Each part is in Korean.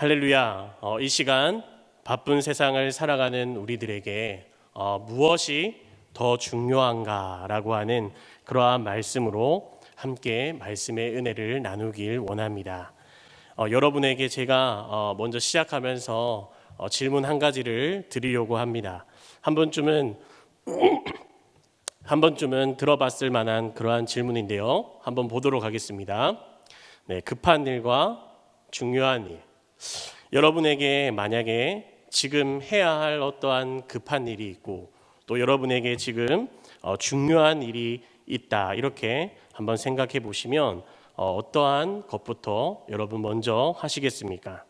할렐루야. 이 시간 바쁜 세상을 살아가는 우리들에게 무엇이 더 중요한가라고 하는 그러한 말씀으로 함께 말씀의 은혜를 나누길 원합니다. 여러분에게 제가 먼저 시작하면서 질문 한 가지를 드리려고 합니다. 한 번쯤은 들어봤을 만한 그러한 질문인데요. 한번 보도록 하겠습니다. 네, 급한 일과 중요한 일. 여러분에게 만약에 지금 해야 할 어떠한 급한 일이 있고 또 여러분에게 지금 중요한 일이 있다, 이렇게 한번 생각해 보시면 어떠한 것부터 여러분 먼저 하시겠습니까?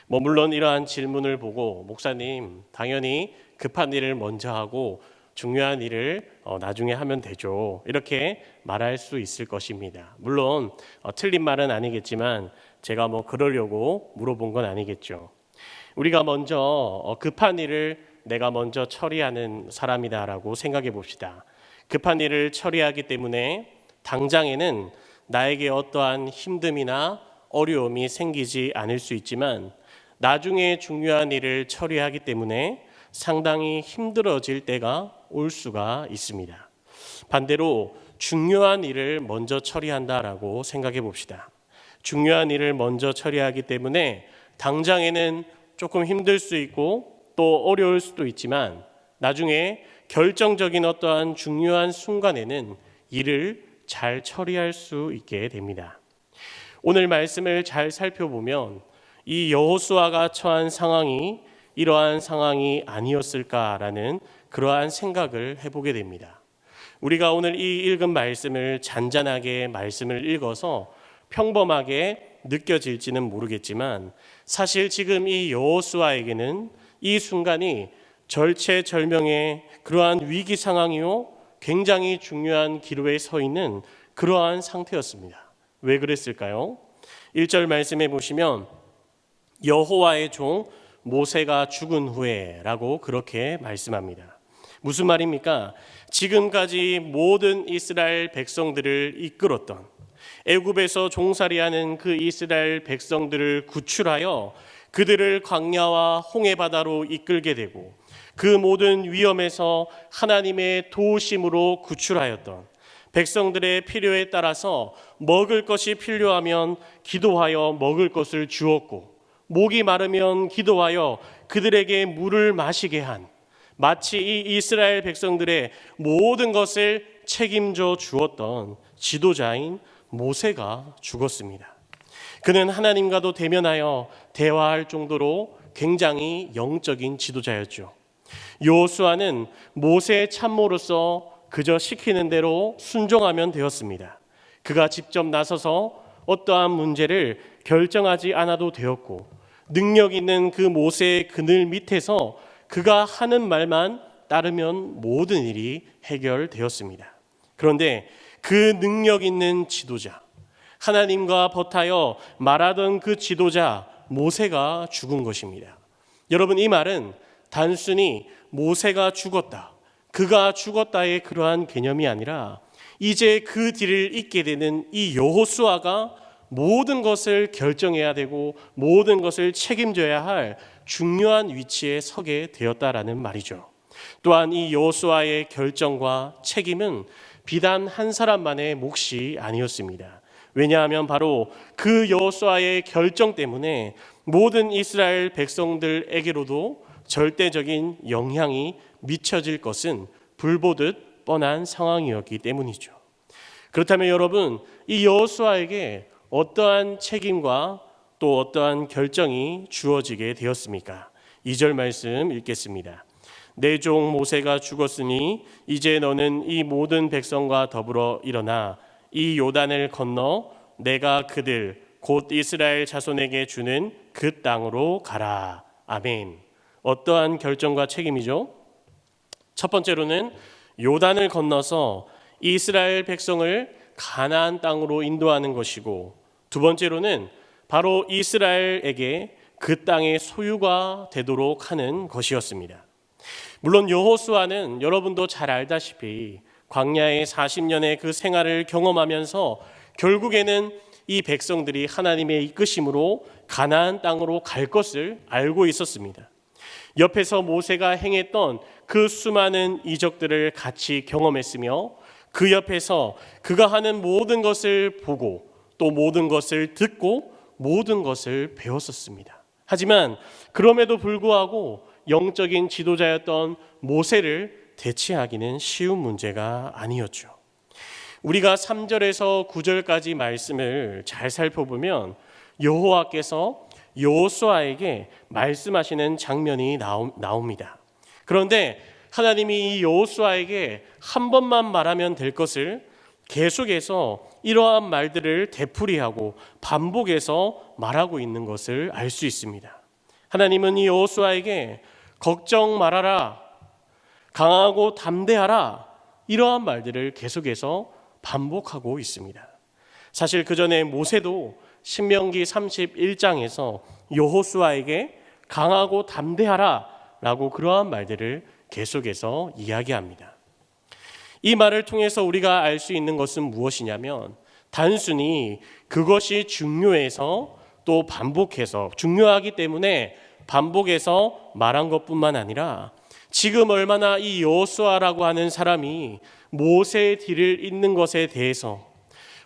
물론 이러한 질문을 보고 목사님, 당연히 급한 일을 먼저 하고 중요한 일을 나중에 하면 되죠, 이렇게 말할 수 있을 것입니다. 물론 틀린 말은 아니겠지만 제가 그러려고 물어본 건 아니겠죠. 우리가 먼저 급한 일을 내가 먼저 처리하는 사람이다라고 생각해 봅시다. 급한 일을 처리하기 때문에 당장에는 나에게 어떠한 힘듦이나 어려움이 생기지 않을 수 있지만 나중에 중요한 일을 처리하기 때문에 상당히 힘들어질 때가 올 수가 있습니다. 반대로 중요한 일을 먼저 처리한다라고 생각해 봅시다. 중요한 일을 먼저 처리하기 때문에 당장에는 조금 힘들 수 있고 또 어려울 수도 있지만 나중에 결정적인 어떠한 중요한 순간에는 일을 잘 처리할 수 있게 됩니다. 오늘 말씀을 잘 살펴보면 이 여호수아가 처한 상황이 이러한 상황이 아니었을까라는 그러한 생각을 해보게 됩니다. 우리가 오늘 이 읽은 말씀을 잔잔하게 말씀을 읽어서 평범하게 느껴질지는 모르겠지만 사실 지금 이 여호수아에게는 이 순간이 절체절명의 그러한 위기 상황이요, 굉장히 중요한 기로에 서 있는 그러한 상태였습니다. 왜 그랬을까요? 1절 말씀해 보시면 여호와의 종 모세가 죽은 후에 라고 그렇게 말씀합니다. 무슨 말입니까? 지금까지 모든 이스라엘 백성들을 이끌었던, 애굽에서 종살이하는 그 이스라엘 백성들을 구출하여 그들을 광야와 홍해 바다로 이끌게 되고 그 모든 위험에서 하나님의 도우심으로 구출하였던, 백성들의 필요에 따라서 먹을 것이 필요하면 기도하여 먹을 것을 주었고 목이 마르면 기도하여 그들에게 물을 마시게 한, 마치 이 이스라엘 백성들의 모든 것을 책임져 주었던 지도자인 모세가 죽었습니다. 그는 하나님과도 대면하여 대화할 정도로 굉장히 영적인 지도자였죠. 여호수아는 모세의 참모로서 그저 시키는 대로 순종하면 되었습니다. 그가 직접 나서서 어떠한 문제를 결정하지 않아도 되었고 능력 있는 그 모세의 그늘 밑에서 그가 하는 말만 따르면 모든 일이 해결되었습니다. 그런데 그 능력 있는 지도자, 하나님과 버타여 말하던 그 지도자 모세가 죽은 것입니다. 여러분, 이 말은 단순히 모세가 죽었다, 그가 죽었다의 그러한 개념이 아니라 이제 그 뒤를 잇게 되는 이 여호수아가 모든 것을 결정해야 되고 모든 것을 책임져야 할 중요한 위치에 서게 되었다라는 말이죠. 또한 이 여호수아의 결정과 책임은 비단 한 사람만의 몫이 아니었습니다. 왜냐하면 바로 그 여호수아의 결정 때문에 모든 이스라엘 백성들에게로도 절대적인 영향이 미쳐질 것은 불보듯 뻔한 상황이었기 때문이죠. 그렇다면 여러분, 이 여호수아에게 어떠한 책임과 또 어떠한 결정이 주어지게 되었습니까? 2절 말씀 읽겠습니다. 내 종 모세가 죽었으니 이제 너는 이 모든 백성과 더불어 일어나 이 요단을 건너 내가 그들 곧 이스라엘 자손에게 주는 그 땅으로 가라. 아멘. 어떠한 결정과 책임이죠? 첫 번째로는 요단을 건너서 이스라엘 백성을 가나안 땅으로 인도하는 것이고, 두 번째로는 바로 이스라엘에게 그 땅의 소유가 되도록 하는 것이었습니다. 물론 여호수아는 여러분도 잘 알다시피 광야의 40년의 그 생활을 경험하면서 결국에는 이 백성들이 하나님의 이끄심으로 가나안 땅으로 갈 것을 알고 있었습니다. 옆에서 모세가 행했던 그 수많은 이적들을 같이 경험했으며 그 옆에서 그가 하는 모든 것을 보고 또 모든 것을 듣고 모든 것을 배웠었습니다. 하지만 그럼에도 불구하고 영적인 지도자였던 모세를 대체하기는 쉬운 문제가 아니었죠. 우리가 3절에서 9절까지 말씀을 잘 살펴보면 여호와께서 여호수아에게 말씀하시는 장면이 나옵니다. 그런데 하나님이 이 여호수아에게 한 번만 말하면 될 것을 계속해서 이러한 말들을 되풀이하고 반복해서 말하고 있는 것을 알 수 있습니다. 하나님은 이 여호수아에게 걱정 말아라, 강하고 담대하라, 이러한 말들을 계속해서 반복하고 있습니다. 사실 그 전에 모세도 신명기 31장에서 여호수아에게 강하고 담대하라 라고 그러한 말들을 계속해서 이야기합니다. 이 말을 통해서 우리가 알 수 있는 것은 무엇이냐면 단순히 그것이 중요해서 또 반복해서 중요하기 때문에 반복해서 말한 것뿐만 아니라 지금 얼마나 이 여호수아라고 하는 사람이 모세의 뒤를 잇는 것에 대해서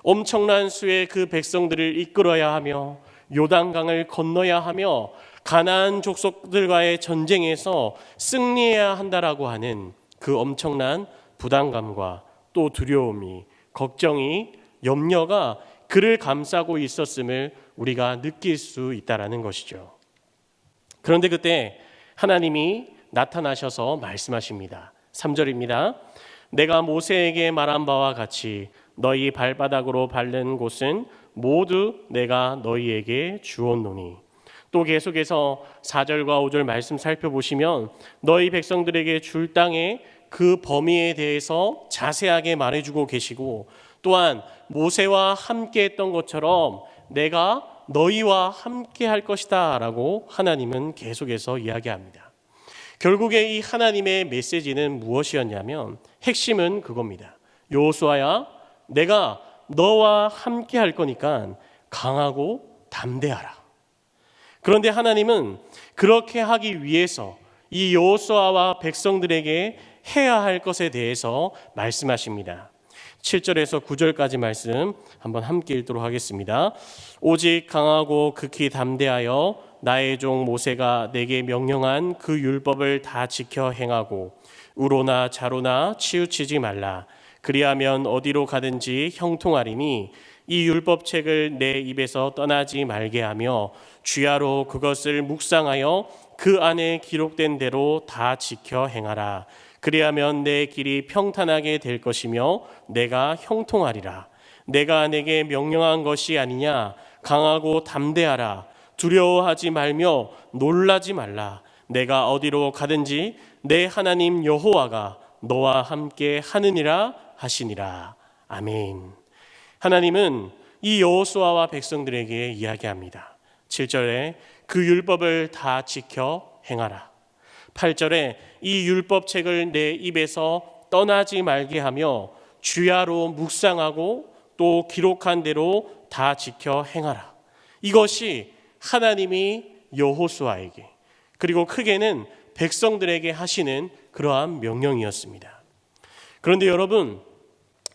엄청난 수의 그 백성들을 이끌어야 하며 요단강을 건너야 하며 가나안 족속들과의 전쟁에서 승리해야 한다라고 하는 그 엄청난 부담감과 또 두려움이, 걱정이, 염려가 그를 감싸고 있었음을 우리가 느낄 수 있다라는 것이죠. 그런데 그때 하나님이 나타나셔서 말씀하십니다. 3절입니다. 내가 모세에게 말한 바와 같이 너희 발바닥으로 밟는 곳은 모두 내가 너희에게 주었노니. 또 계속해서 4절과 5절 말씀 살펴보시면 너희 백성들에게 줄 땅의 그 범위에 대해서 자세하게 말해주고 계시고 또한 모세와 함께 했던 것처럼 내가 너희와 함께 할 것이다 라고 하나님은 계속해서 이야기합니다. 결국에 이 하나님의 메시지는 무엇이었냐면 핵심은 그겁니다. 여호수아야, 내가 너와 함께 할 거니까 강하고 담대하라. 그런데 하나님은 그렇게 하기 위해서 이 여호수아와 백성들에게 해야 할 것에 대해서 말씀하십니다. 7절에서 9절까지 말씀 한번 함께 읽도록 하겠습니다. 오직 강하고 극히 담대하여 나의 종 모세가 내게 명령한 그 율법을 다 지켜 행하고 우로나 좌로나 치우치지 말라. 그리하면 어디로 가든지 형통하리니 이 율법책을 내 입에서 떠나지 말게 하며 주야로 그것을 묵상하여 그 안에 기록된 대로 다 지켜 행하라. 그리하면 내 길이 평탄하게 될 것이며 내가 형통하리라. 내가 내게 명령한 것이 아니냐. 강하고 담대하라. 두려워하지 말며 놀라지 말라. 내가 어디로 가든지 내 하나님 여호와가 너와 함께 하느니라 하시니라. 아멘. 하나님은 이 여호수아와 백성들에게 이야기합니다. 7절에 그 율법을 다 지켜 행하라. 8절에 이 율법책을 내 입에서 떠나지 말게 하며 주야로 묵상하고 또 기록한 대로 다 지켜 행하라. 이것이 하나님이 여호수아에게 그리고 크게는 백성들에게 하시는 그러한 명령이었습니다. 그런데 여러분,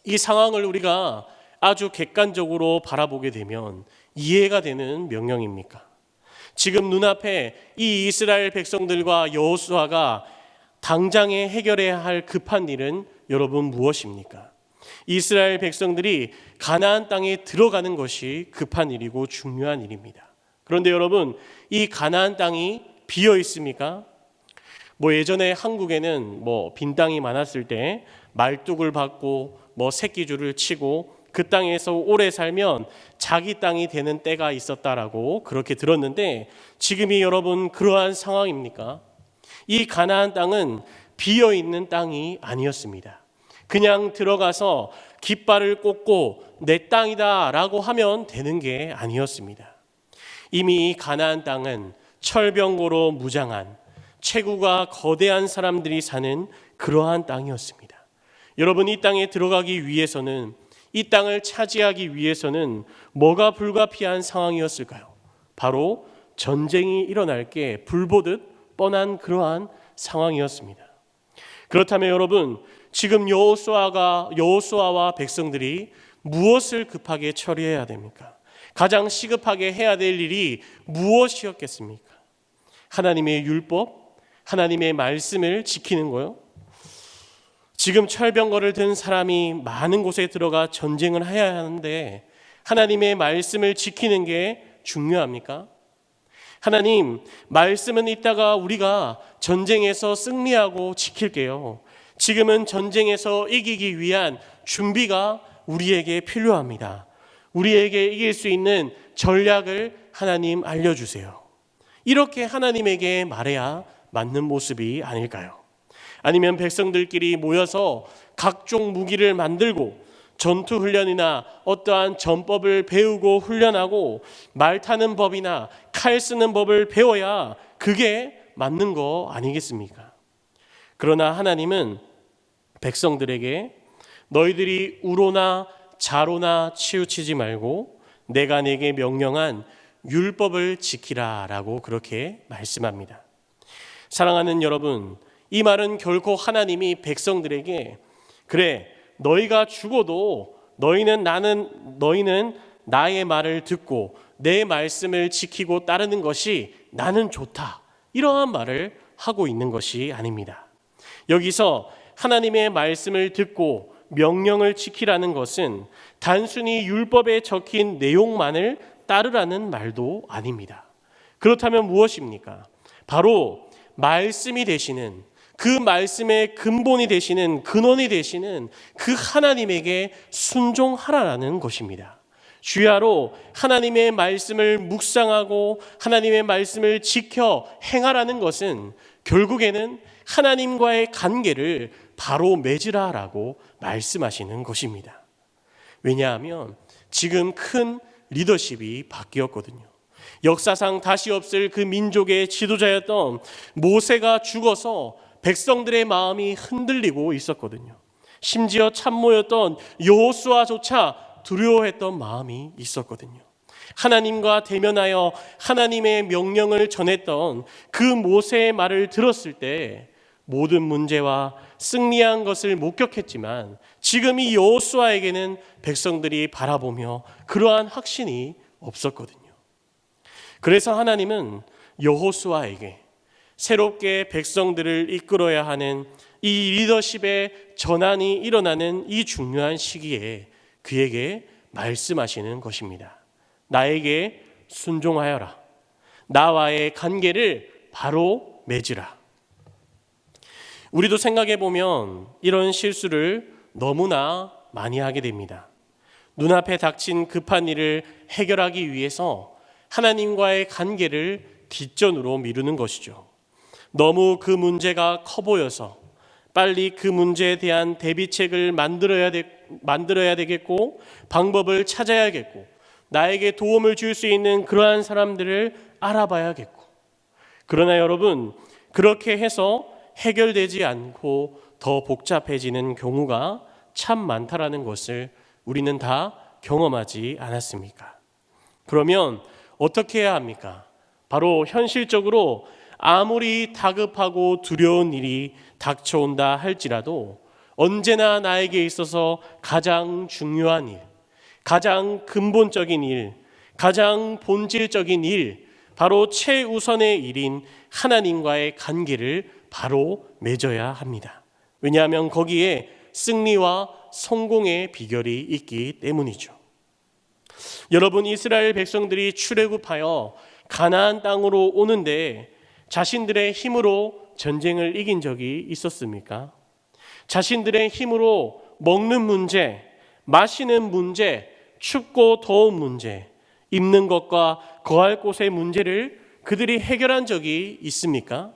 이 상황을 우리가 아주 객관적으로 바라보게 되면 이해가 되는 명령입니까? 지금 눈앞에 이 이스라엘 백성들과 여호수아가 당장에 해결해야 할 급한 일은 여러분 무엇입니까? 이스라엘 백성들이 가나안 땅에 들어가는 것이 급한 일이고 중요한 일입니다. 그런데 여러분, 이 가나안 땅이 비어 있습니까? 예전에 한국에는 빈 땅이 많았을 때 말뚝을 박고 새끼줄을 치고 그 땅에서 오래 살면 자기 땅이 되는 때가 있었다라고 그렇게 들었는데 지금이 여러분 그러한 상황입니까? 이 가나안 땅은 비어 있는 땅이 아니었습니다. 그냥 들어가서 깃발을 꽂고 내 땅이다라고 하면 되는 게 아니었습니다. 이미 이 가나안 땅은 철병거로 무장한 체구가 거대한 사람들이 사는 그러한 땅이었습니다. 여러분, 이 땅에 들어가기 위해서는 이 땅을 차지하기 위해서는 뭐가 불가피한 상황이었을까요? 바로 전쟁이 일어날 게 불보듯 뻔한 그러한 상황이었습니다. 그렇다면 여러분, 지금 여호수아와 백성들이 무엇을 급하게 처리해야 됩니까? 가장 시급하게 해야 될 일이 무엇이었겠습니까? 하나님의 율법, 하나님의 말씀을 지키는 거요. 지금 철병거를 든 사람이 많은 곳에 들어가 전쟁을 해야 하는데 하나님의 말씀을 지키는 게 중요합니까? 하나님, 말씀은 이따가 우리가 전쟁에서 승리하고 지킬게요. 지금은 전쟁에서 이기기 위한 준비가 우리에게 필요합니다. 우리에게 이길 수 있는 전략을 하나님 알려주세요. 이렇게 하나님에게 말해야 맞는 모습이 아닐까요? 아니면 백성들끼리 모여서 각종 무기를 만들고 전투 훈련이나 어떠한 전법을 배우고 훈련하고 말 타는 법이나 칼 쓰는 법을 배워야 그게 맞는 거 아니겠습니까? 그러나 하나님은 백성들에게 너희들이 우로나 자로나 치우치지 말고 내가 네게 명령한 율법을 지키라 라고 그렇게 말씀합니다. 사랑하는 여러분, 이 말은 결코 하나님이 백성들에게 그래 너희가 죽어도 너희는 나의 말을 듣고 내 말씀을 지키고 따르는 것이 나는 좋다, 이러한 말을 하고 있는 것이 아닙니다. 여기서 하나님의 말씀을 듣고 명령을 지키라는 것은 단순히 율법에 적힌 내용만을 따르라는 말도 아닙니다. 그렇다면 무엇입니까? 바로 말씀이 되시는, 그 말씀의 근본이 되시는, 근원이 되시는 그 하나님에게 순종하라는 것입니다. 주야로 하나님의 말씀을 묵상하고 하나님의 말씀을 지켜 행하라는 것은 결국에는 하나님과의 관계를 바로 맺으라라고 말씀하시는 것입니다. 왜냐하면 지금 큰 리더십이 바뀌었거든요. 역사상 다시 없을 그 민족의 지도자였던 모세가 죽어서 백성들의 마음이 흔들리고 있었거든요. 심지어 참모였던 여호수아조차 두려워했던 마음이 있었거든요. 하나님과 대면하여 하나님의 명령을 전했던 그 모세의 말을 들었을 때 모든 문제와 승리한 것을 목격했지만 지금 이 여호수아에게는 백성들이 바라보며 그러한 확신이 없었거든요. 그래서 하나님은 여호수아에게 새롭게 백성들을 이끌어야 하는 이 리더십의 전환이 일어나는 이 중요한 시기에 그에게 말씀하시는 것입니다. 나에게 순종하여라. 나와의 관계를 바로 맺으라. 우리도 생각해 보면 이런 실수를 너무나 많이 하게 됩니다. 눈앞에 닥친 급한 일을 해결하기 위해서 하나님과의 관계를 뒷전으로 미루는 것이죠. 너무 그 문제가 커 보여서 빨리 그 문제에 대한 대비책을 만들어야 되겠고 방법을 찾아야겠고 나에게 도움을 줄 수 있는 그러한 사람들을 알아봐야겠고, 그러나 여러분, 그렇게 해서 해결되지 않고 더 복잡해지는 경우가 참 많다라는 것을 우리는 다 경험하지 않았습니까? 그러면 어떻게 해야 합니까? 바로 현실적으로 아무리 다급하고 두려운 일이 닥쳐온다 할지라도 언제나 나에게 있어서 가장 중요한 일, 가장 근본적인 일, 가장 본질적인 일, 바로 최우선의 일인 하나님과의 관계를 바로 맺어야 합니다. 왜냐하면 거기에 승리와 성공의 비결이 있기 때문이죠. 여러분, 이스라엘 백성들이 출애굽하여 가나안 땅으로 오는데 자신들의 힘으로 전쟁을 이긴 적이 있었습니까? 자신들의 힘으로 먹는 문제, 마시는 문제, 춥고 더운 문제, 입는 것과 거할 곳의 문제를 그들이 해결한 적이 있습니까?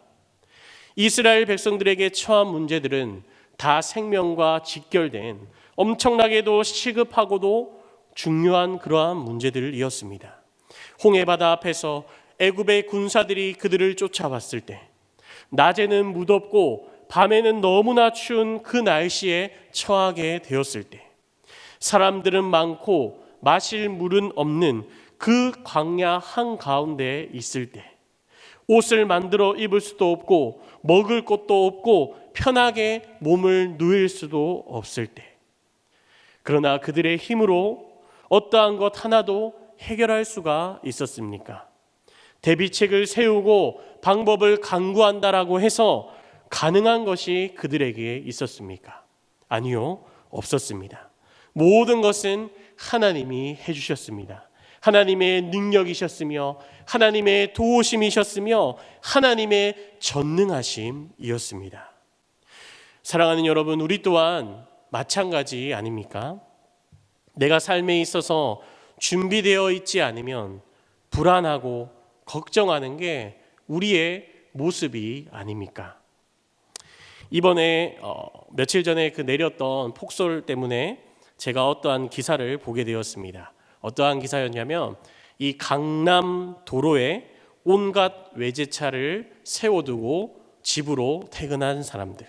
이스라엘 백성들에게 처한 문제들은 다 생명과 직결된 엄청나게도 시급하고도 중요한 그러한 문제들이었습니다. 홍해바다 앞에서 애굽의 군사들이 그들을 쫓아왔을 때, 낮에는 무덥고 밤에는 너무나 추운 그 날씨에 처하게 되었을 때, 사람들은 많고 마실 물은 없는 그 광야 한가운데 있을 때, 옷을 만들어 입을 수도 없고 먹을 것도 없고 편하게 몸을 누일 수도 없을 때, 그러나 그들의 힘으로 어떠한 것 하나도 해결할 수가 있었습니까? 대비책을 세우고 방법을 강구한다라고 해서 가능한 것이 그들에게 있었습니까? 아니요, 없었습니다. 모든 것은 하나님이 해주셨습니다. 하나님의 능력이셨으며 하나님의 도우심이셨으며 하나님의 전능하심이었습니다. 사랑하는 여러분, 우리 또한 마찬가지 아닙니까? 내가 삶에 있어서 준비되어 있지 않으면 불안하고 걱정하는 게 우리의 모습이 아닙니까? 이번에 며칠 전에 내렸던 폭설 때문에 제가 어떠한 기사를 보게 되었습니다. 어떠한 기사였냐면 이 강남 도로에 온갖 외제차를 세워두고 집으로 퇴근한 사람들.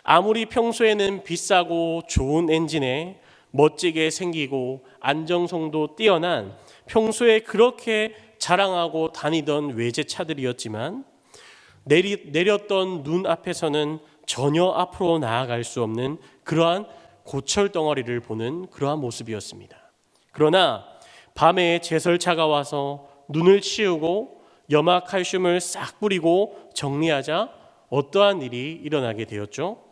아무리 평소에는 비싸고 좋은 엔진에 멋지게 생기고 안정성도 뛰어난 평소에 그렇게 자랑하고 다니던 외제차들이었지만 내렸던 눈 앞에서는 전혀 앞으로 나아갈 수 없는 그러한 고철 덩어리를 보는 그러한 모습이었습니다. 그러나 밤에 제설차가 와서 눈을 치우고 염화칼슘을 싹 뿌리고 정리하자 어떠한 일이 일어나게 되었죠?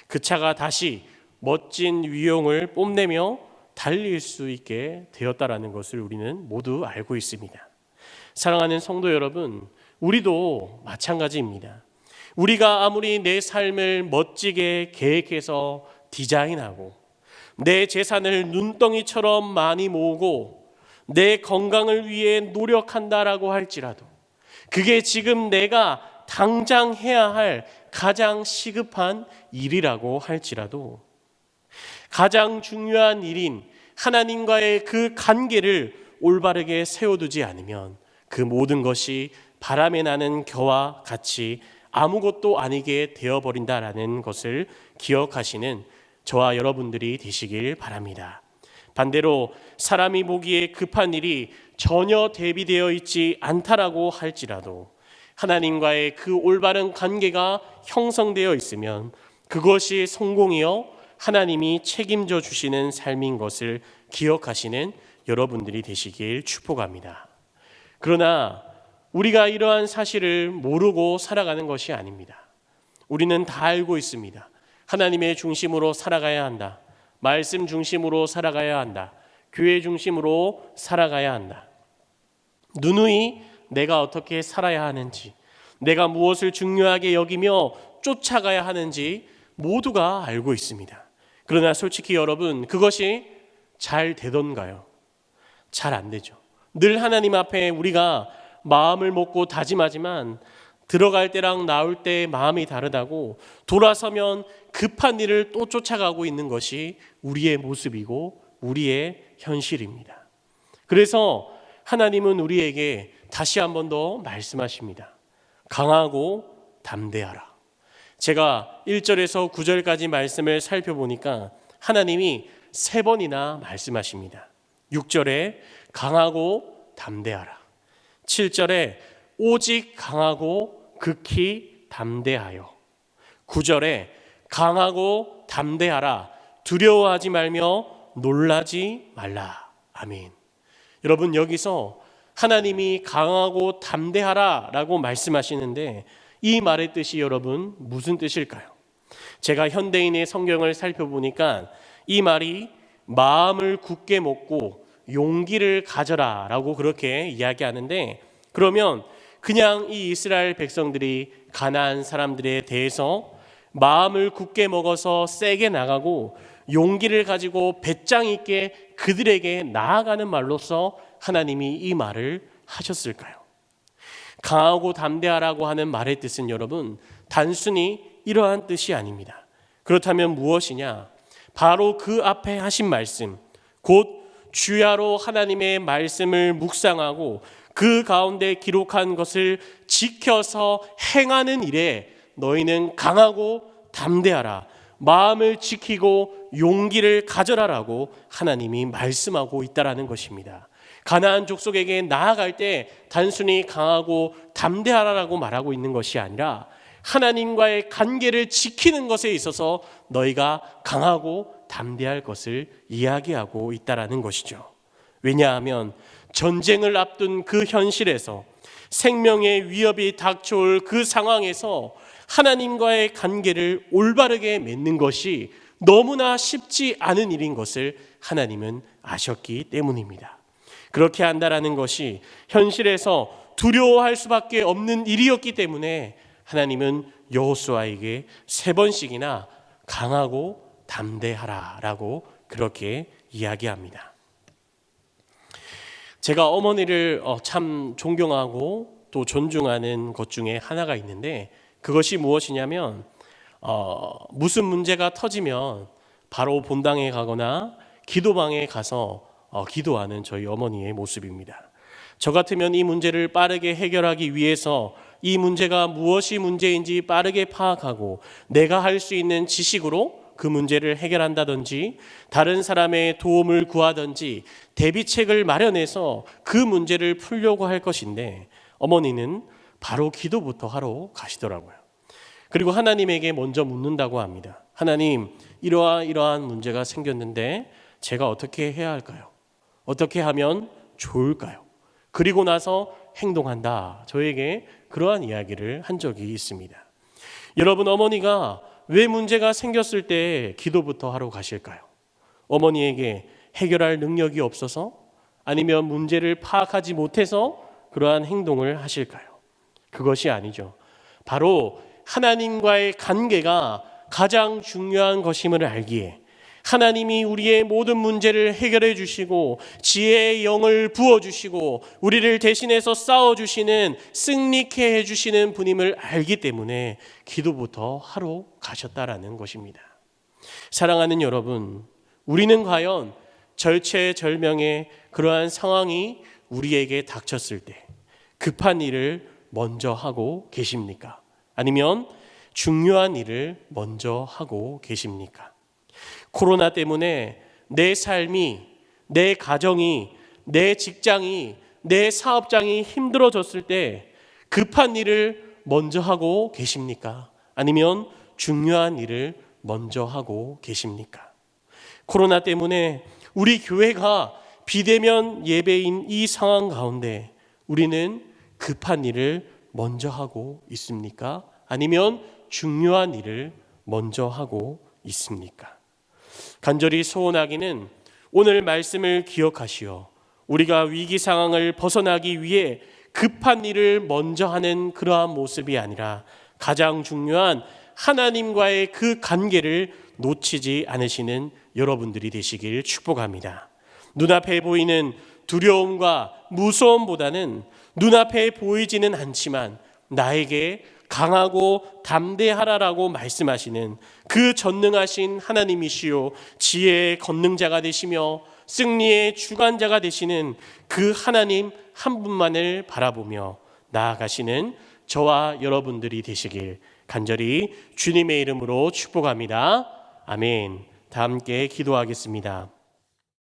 그 차가 다시 멋진 위용을 뽐내며 달릴 수 있게 되었다라는 것을 우리는 모두 알고 있습니다. 사랑하는 성도 여러분, 우리도 마찬가지입니다. 우리가 아무리 내 삶을 멋지게 계획해서 디자인하고 내 재산을 눈덩이처럼 많이 모으고 내 건강을 위해 노력한다라고 할지라도 그게 지금 내가 당장 해야 할 가장 시급한 일이라고 할지라도 가장 중요한 일인 하나님과의 그 관계를 올바르게 세워두지 않으면 그 모든 것이 바람에 나는 겨와 같이 아무것도 아니게 되어버린다라는 것을 기억하시는 저와 여러분들이 되시길 바랍니다. 반대로 사람이 보기에 급한 일이 전혀 대비되어 있지 않다라고 할지라도 하나님과의 그 올바른 관계가 형성되어 있으면 그것이 성공이요 하나님이 책임져 주시는 삶인 것을 기억하시는 여러분들이 되시길 축복합니다. 그러나 우리가 이러한 사실을 모르고 살아가는 것이 아닙니다. 우리는 다 알고 있습니다. 하나님의 중심으로 살아가야 한다. 말씀 중심으로 살아가야 한다. 교회 중심으로 살아가야 한다. 누누이 내가 어떻게 살아야 하는지, 내가 무엇을 중요하게 여기며 쫓아가야 하는지 모두가 알고 있습니다. 그러나 솔직히 여러분, 그것이 잘 되던가요? 잘 안 되죠. 늘 하나님 앞에 우리가 마음을 먹고 다짐하지만 들어갈 때랑 나올 때 마음이 다르다고 돌아서면 급한 일을 또 쫓아가고 있는 것이 우리의 모습이고 우리의 현실입니다. 그래서 하나님은 우리에게 다시 한 번 더 말씀하십니다. 강하고 담대하라. 제가 1절에서 9절까지 말씀을 살펴보니까 하나님이 3번이나 말씀하십니다. 6절에 강하고 담대하라. 7절에 오직 강하고 극히 담대하여. 9절에 강하고 담대하라. 두려워하지 말며 놀라지 말라. 아멘. 여러분, 여기서 하나님이 강하고 담대하라 라고 말씀하시는데 이 말의 뜻이 여러분 무슨 뜻일까요? 제가 현대인의 성경을 살펴보니까 이 말이 마음을 굳게 먹고 용기를 가져라 라고 그렇게 이야기하는데, 그러면 그냥 이 이스라엘 백성들이 가나안 사람들에 대해서 마음을 굳게 먹어서 세게 나가고 용기를 가지고 배짱 있게 그들에게 나아가는 말로서 하나님이 이 말을 하셨을까요? 강하고 담대하라고 하는 말의 뜻은 여러분 단순히 이러한 뜻이 아닙니다. 그렇다면 무엇이냐? 바로 그 앞에 하신 말씀, 곧 주야로 하나님의 말씀을 묵상하고 그 가운데 기록한 것을 지켜서 행하는 일에 너희는 강하고 담대하라. 마음을 지키고 용기를 가져라라고 하나님이 말씀하고 있다라는 것입니다. 가나안 족속에게 나아갈 때 단순히 강하고 담대하라라고 말하고 있는 것이 아니라 하나님과의 관계를 지키는 것에 있어서 너희가 강하고 담대할 것을 이야기하고 있다라는 것이죠. 왜냐하면 전쟁을 앞둔 그 현실에서 생명의 위협이 닥쳐올 그 상황에서 하나님과의 관계를 올바르게 맺는 것이 너무나 쉽지 않은 일인 것을 하나님은 아셨기 때문입니다. 그렇게 한다라는 것이 현실에서 두려워할 수밖에 없는 일이었기 때문에 하나님은 여호수아에게 3번씩이나 강하고 담대하라라고 그렇게 이야기합니다. 제가 어머니를 참 존경하고 또 존중하는 것 중에 하나가 있는데, 그것이 무엇이냐면 무슨 문제가 터지면 바로 본당에 가거나 기도방에 가서 기도하는 저희 어머니의 모습입니다. 저 같으면 이 문제를 빠르게 해결하기 위해서 이 문제가 무엇이 문제인지 빠르게 파악하고 내가 할 수 있는 지식으로 그 문제를 해결한다든지 다른 사람의 도움을 구하든지 대비책을 마련해서 그 문제를 풀려고 할 것인데, 어머니는 바로 기도부터 하러 가시더라고요. 그리고 하나님에게 먼저 묻는다고 합니다. 하나님, 이러한 문제가 생겼는데 제가 어떻게 해야 할까요? 어떻게 하면 좋을까요? 그리고 나서 행동한다. 저에게 그러한 이야기를 한 적이 있습니다. 여러분, 어머니가 왜 문제가 생겼을 때 기도부터 하러 가실까요? 어머니에게 해결할 능력이 없어서? 아니면 문제를 파악하지 못해서 그러한 행동을 하실까요? 그것이 아니죠. 바로 하나님과의 관계가 가장 중요한 것임을 알기에 하나님이 우리의 모든 문제를 해결해 주시고 지혜의 영을 부어주시고 우리를 대신해서 싸워주시는, 승리케 해주시는 분임을 알기 때문에 기도부터 하러 가셨다라는 것입니다. 사랑하는 여러분, 우리는 과연 절체절명의 그러한 상황이 우리에게 닥쳤을 때 급한 일을 먼저 하고 계십니까? 아니면 중요한 일을 먼저 하고 계십니까? 코로나 때문에 내 삶이, 내 가정이, 내 직장이, 내 사업장이 힘들어졌을 때 급한 일을 먼저 하고 계십니까? 아니면 중요한 일을 먼저 하고 계십니까? 코로나 때문에 우리 교회가 비대면 예배인 이 상황 가운데 우리는 급한 일을 먼저 하고 있습니까? 아니면 중요한 일을 먼저 하고 있습니까? 간절히 소원하기는 오늘 말씀을 기억하시어 우리가 위기 상황을 벗어나기 위해 급한 일을 먼저 하는 그러한 모습이 아니라 가장 중요한 하나님과의 그 관계를 놓치지 않으시는 여러분들이 되시길 축복합니다. 눈앞에 보이는 두려움과 무서움보다는 눈앞에 보이지는 않지만 나에게 강하고 담대하라라고 말씀하시는 그 전능하신 하나님이시요 지혜의 권능자가 되시며 승리의 주관자가 되시는 그 하나님 한 분만을 바라보며 나아가시는 저와 여러분들이 되시길 간절히 주님의 이름으로 축복합니다. 아멘. 다 함께 기도하겠습니다.